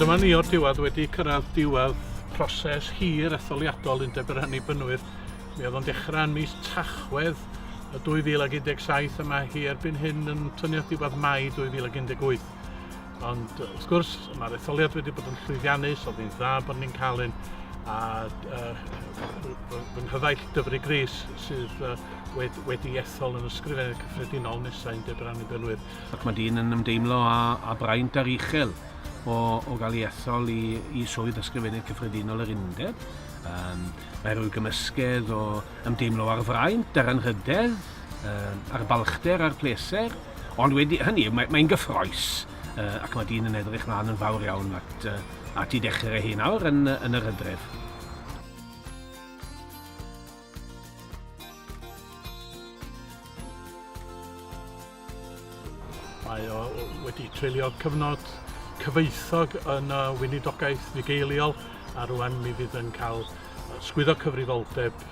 dyma ni o'r diwedd wedi cyrraedd diwedd proses hir etholiadol Undeb yr Annibynwyr. Mi oedd o'n dechrau yn mis Tachwedd 2017 a mae hi erbyn hyn yn tynnu at diwedd Mai 2018. Ond wrth gwrs mae'r etholiad wedi bod yn llwyddiannus, oedd hi'n dda bod ni'n cael un a fy nghyfaill Dyfri Gris sydd wedi ethol yn ysgrifennu cyffredinol nesaf Undeb yr Annibynwyr. Ac mae dyn yn ymdeimlo a braint ar uchel o gael ei ethol i swydd ysgrifennu cyffredinol yr Undeb. Mae rhyw gymysgedd o ymdeimlo ar fraint, ar anrhydedd, ar balchder, ar pleser, ond wedi hynny, mae'n gyffroes ac mae dyn yn edrych mlaen yn fawr iawn at i dechrau hi nawr yn yr Hydref. Mae o wedi treulio cyfnod cyfoethog yn weinidogaeth fugeiliol a rwan mi fydd yn cael sgwyddo cyfrifoldeb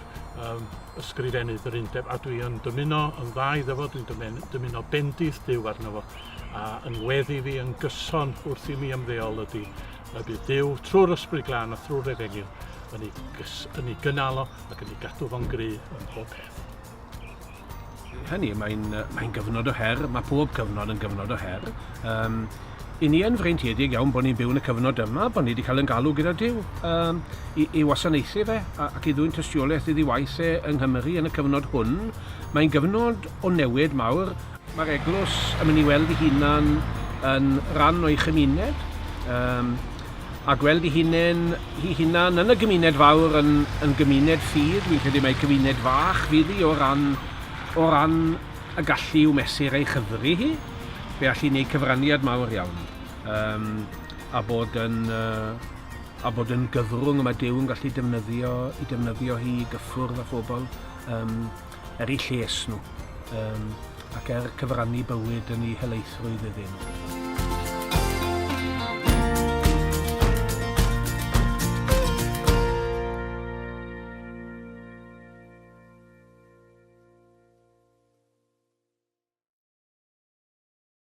ysgrifennydd yr Undeb a dwi yn dymuno yn dda iddo fo, dwi'n dymuno bendith Duw arno fo a yn weddi fi yn gyson wrth i mi ymddeol ydy y bydd Duw trwy'r Ysbryd Glân a trwy'r Efengyl yn ei gynnal o ac yn ei gadw fo'n gry yn pob peth. Hynny, mae'n gyfnod o her, mae pob cyfnod yn gyfnod o her. I ni yn freintiedig iawn bod ni'n byw yn y cyfnod yma, bod ni wedi cael yn galw gyda Duw i wasanaethu fe ac i ddwy'n tystiolaeth iddi waith e yng Nghymru yn y cyfnod hwn. Mae'n gyfnod o newid mawr. Mae'r eglwys yn mynd i weld ei hunan yn rhan o'i chymuned a gweld ei hunan yn y gymuned fawr yn gymuned ffydd. Dwi'n credu mai gymuned fach fydd hi o ran y gallu i'w mesur ei chyfri hi. Fe allu gwneud cyfraniad mawr iawn a bod yn gyfrwng y mae Duw yn gallu defnyddio hi i gyffwrdd â phobl er eu lles nhw ac cyfrannu bywyd yn eu helaethrwydd iddyn nhw.